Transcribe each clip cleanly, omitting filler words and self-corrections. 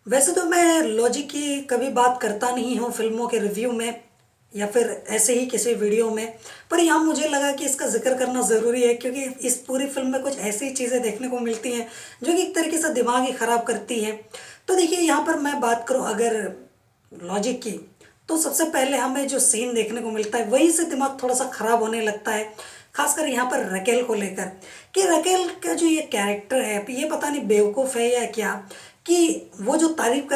वैसे तो मैं लॉजिक की कभी बात करता नहीं हूँ फिल्मों के रिव्यू में या फिर ऐसे ही किसी वीडियो में। पर यहाँ मुझे लगा कि इसका जिक्र करना ज़रूरी है क्योंकि इस पूरी फिल्म में कुछ ऐसी चीज़ें देखने को मिलती हैं जो कि एक तरीके से दिमाग ही ख़राब करती हैं। तो देखिए, यहाँ पर मैं बात करूँ अगर लॉजिक की, तो सबसे पहले हमें जो सीन देखने को मिलता है वहीं से दिमाग थोड़ा सा ख़राब होने लगता है। खासकर यहाँ पर रकेल को लेकर, कि रकेल का जो ये कैरेक्टर है, ये पता नहीं बेवकूफ़ है या क्या, कि वो जो तारीफ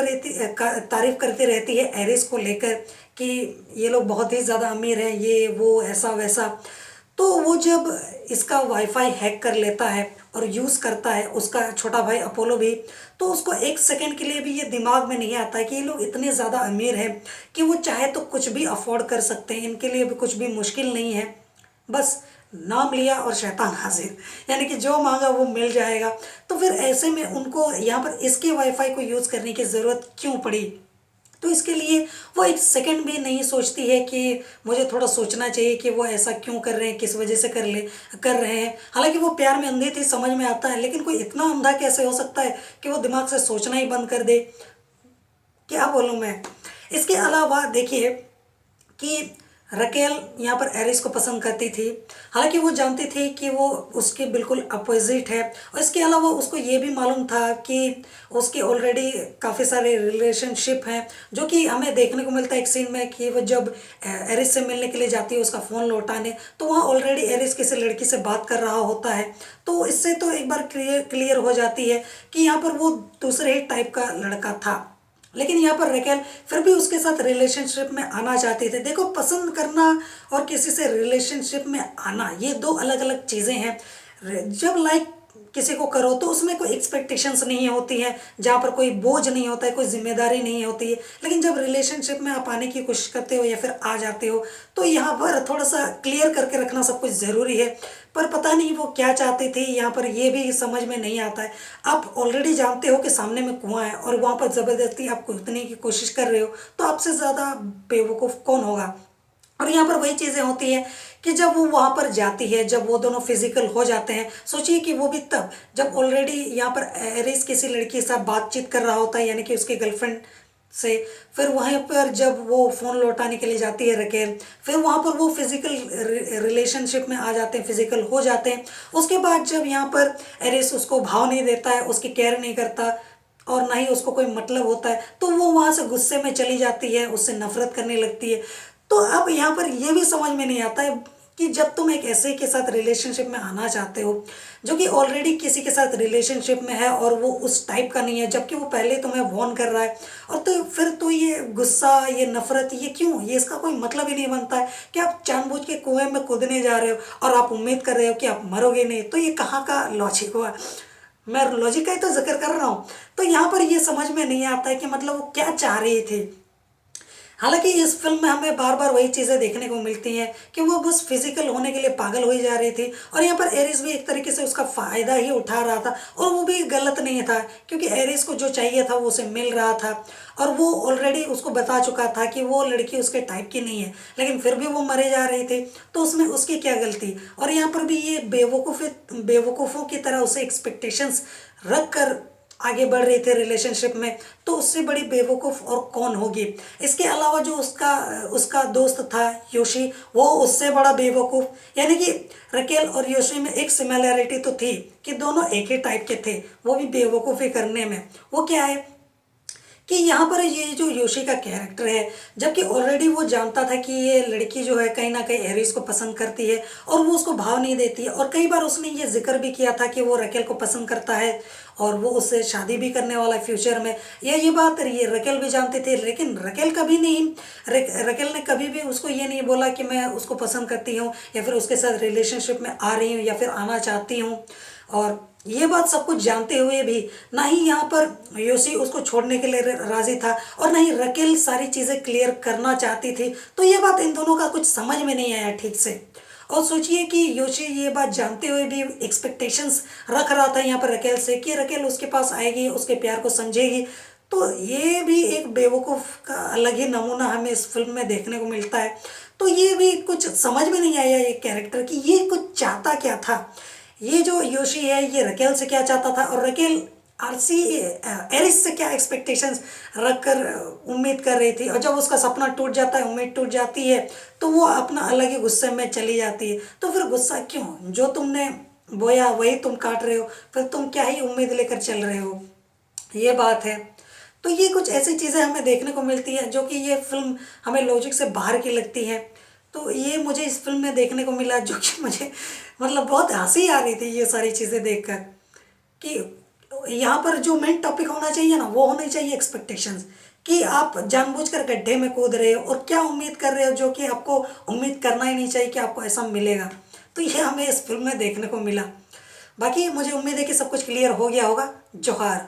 करती रहती है एरिस को लेकर कि ये लोग बहुत ही ज़्यादा अमीर हैं, ये वो ऐसा वैसा। तो वो जब इसका वाईफाई हैक कर लेता है और यूज़ करता है उसका छोटा भाई अपोलो भी, तो उसको एक सेकंड के लिए भी ये दिमाग में नहीं आता है कि ये लोग इतने ज़्यादा अमीर हैं कि वो चाहे तो कुछ भी अफोर्ड कर सकते हैं, इनके लिए भी कुछ भी मुश्किल नहीं है। बस नाम लिया और शैतान हाजिर, यानी कि जो मांगा वो मिल जाएगा। तो फिर ऐसे में उनको यहाँ पर इसके वाईफाई को यूज़ करने की ज़रूरत क्यों पड़ी? तो इसके लिए वो एक सेकंड भी नहीं सोचती है कि मुझे थोड़ा सोचना चाहिए कि वो ऐसा क्यों कर रहे हैं, किस वजह से कर रहे हैं। हालांकि वो प्यार में अंधी थी, समझ में आता है, लेकिन कोई इतना अंधा कैसे हो सकता है कि वो दिमाग से सोचना ही बंद कर दे? क्या बोलूँ मैं। इसके अलावा देखिए कि रकेल यहाँ पर एरिस को पसंद करती थी, हालांकि वो जानती थी कि वो उसके बिल्कुल अपोजिट है। और इसके अलावा उसको ये भी मालूम था कि उसके ऑलरेडी काफ़ी सारे रिलेशनशिप हैं, जो कि हमें देखने को मिलता है एक सीन में कि वो जब एरिस से मिलने के लिए जाती है उसका फ़ोन लौटाने, तो वहाँ ऑलरेडी एरिस किसी लड़की से बात कर रहा होता है। तो इससे तो एक बार क्लियर हो जाती है कि यहाँ पर वो दूसरे ही टाइप का लड़का था। लेकिन यहाँ पर रकेल फिर भी उसके साथ रिलेशनशिप में आना चाहती थी। देखो, पसंद करना और किसी से रिलेशनशिप में आना ये दो अलग अलग चीज़ें हैं। जब लाइक किसी को करो तो उसमें कोई एक्सपेक्टेशंस नहीं होती हैं, जहाँ पर कोई बोझ नहीं होता है, कोई जिम्मेदारी नहीं होती है। लेकिन जब रिलेशनशिप में आप आने की कोशिश करते हो या फिर आ जाते हो, तो यहाँ पर थोड़ा सा क्लियर करके रखना सब कुछ ज़रूरी है। पर पता नहीं वो क्या चाहती थी, यहाँ पर ये भी समझ में नहीं आता है। आप ऑलरेडी जानते हो कि सामने में कुआं है और वहाँ पर ज़बरदस्ती आप कूदने की कोशिश कर रहे हो, तो आपसे ज़्यादा बेवकूफ़ कौन होगा? और यहाँ पर वही चीज़ें होती हैं कि जब वो वहाँ पर जाती है, जब वो दोनों फिजिकल हो जाते हैं, सोचिए कि वो भी तब जब ऑलरेडी यहाँ पर एरिस किसी लड़की के साथ बातचीत कर रहा होता है, यानी कि उसकी गर्लफ्रेंड से। फिर वहीं पर जब वो फ़ोन लौटाने के लिए जाती है रकेल, फिर वहाँ पर वो फिजिकल रिलेशनशिप में आ जाते हैं, फिजिकल हो जाते हैं। उसके बाद जब यहाँ पर एरिस उसको भाव नहीं देता है, उसकी केयर नहीं करता और ना ही उसको कोई मतलब होता है, तो वो वहाँ से गुस्से में चली जाती है, उससे नफरत करने लगती है। तो अब यहाँ पर ये भी समझ में नहीं आता है कि जब तुम एक ऐसे के साथ रिलेशनशिप में आना चाहते हो जो कि ऑलरेडी किसी के साथ रिलेशनशिप में है और वो उस टाइप का नहीं है, जबकि वो पहले तुम्हें वॉर्न कर रहा है, और तो फिर तो ये गुस्सा, ये नफरत, ये क्यों? ये इसका कोई मतलब ही नहीं बनता है कि आप जानबूझ के कुएं में कूदने जा रहे हो और आप उम्मीद कर रहे हो कि आप मरोगे नहीं। तो ये कहाँ का लॉजिक हुआ? मैं लॉजिक का ही तो जिक्र कर रहा हूँ। तो यहाँ पर ये समझ में नहीं आता है कि मतलब वो क्या चाह रही थी। हालांकि इस फिल्म में हमें बार बार वही चीज़ें देखने को मिलती हैं कि वो बस फिजिकल होने के लिए पागल हो ही जा रही थी, और यहाँ पर एरिस भी एक तरीके से उसका फ़ायदा ही उठा रहा था, और वो भी गलत नहीं था क्योंकि एरिस को जो चाहिए था वो उसे मिल रहा था। और वो ऑलरेडी उसको बता चुका था कि वो लड़की उसके टाइप की नहीं है, लेकिन फिर भी वो मरे जा रही थी। तो उसमें उसकी क्या गलती? और यहाँ पर भी ये बेवकूफ़ों की तरह उसे एक्सपेक्टेशंस रख कर आगे बढ़ रहे थे रिलेशनशिप में, तो उससे बड़ी बेवकूफ़ और कौन होगी? इसके अलावा जो उसका उसका दोस्त था योशी, वो उससे बड़ा बेवकूफ़। यानी कि रकेल और योशी में एक सिमिलैरिटी तो थी कि दोनों एक ही टाइप के थे, वो भी बेवकूफ़ी करने में। वो क्या है कि यहाँ पर ये जो योशी का कैरेक्टर है, जबकि ऑलरेडी वो जानता था कि ये लड़की जो है कहीं ना कहीं एरिस को पसंद करती है और वो उसको भाव नहीं देती है, और कई बार उसने ये जिक्र भी किया था कि वो रकेल को पसंद करता है और वो उससे शादी भी करने वाला है फ्यूचर में। ये बात ये रकेल भी जानते थे, लेकिन रकेल कभी नहीं, रकेल ने कभी भी उसको ये नहीं बोला कि मैं उसको पसंद करती हूँ या फिर उसके साथ रिलेशनशिप में आ रही हूँ या फिर आना चाहती हूँ। और ये बात सब कुछ जानते हुए भी ना ही यहाँ पर योशी उसको छोड़ने के लिए राजी था और ना ही रकेल सारी चीज़ें क्लियर करना चाहती थी। तो ये बात इन दोनों का कुछ समझ में नहीं आया ठीक से। और सोचिए कि योशी ये बात जानते हुए भी एक्सपेक्टेशंस रख रहा था यहाँ पर रकेल से कि रकेल उसके पास आएगी, उसके प्यार को समझेगी। तो ये भी एक बेवकूफ़ का अलग ही नमूना हमें इस फिल्म में देखने को मिलता है। तो ये भी कुछ समझ में नहीं आया ये कैरेक्टर कि ये कुछ चाहता क्या था। ये जो योशी है ये रकेल से क्या चाहता था, और रकेल आरसी एरिस से क्या एक्सपेक्टेशंस रख कर उम्मीद कर रही थी, और जब उसका सपना टूट जाता है, उम्मीद टूट जाती है, तो वो अपना अलग ही गुस्से में चली जाती है। तो फिर गुस्सा क्यों? जो तुमने बोया वही तुम काट रहे हो, फिर तुम क्या ही उम्मीद लेकर चल रहे हो, ये बात है। तो ये कुछ ऐसी चीज़ें हमें देखने को मिलती है जो कि ये फिल्म हमें लॉजिक से बाहर की लगती है। तो ये मुझे इस फिल्म में देखने को मिला, जो कि मुझे मतलब बहुत हंसी आ रही थी ये सारी चीज़ें देखकर, कि यहाँ पर जो मेन टॉपिक होना चाहिए ना, वो होनी चाहिए एक्सपेक्टेशंस, कि आप जानबूझकर गड्ढे में कूद रहे हो और क्या उम्मीद कर रहे हो जो कि आपको उम्मीद करना ही नहीं चाहिए कि आपको ऐसा मिलेगा। तो ये हमें इस फिल्म में देखने को मिला। बाकी मुझे उम्मीद है कि सब कुछ क्लियर हो गया होगा। जोहार।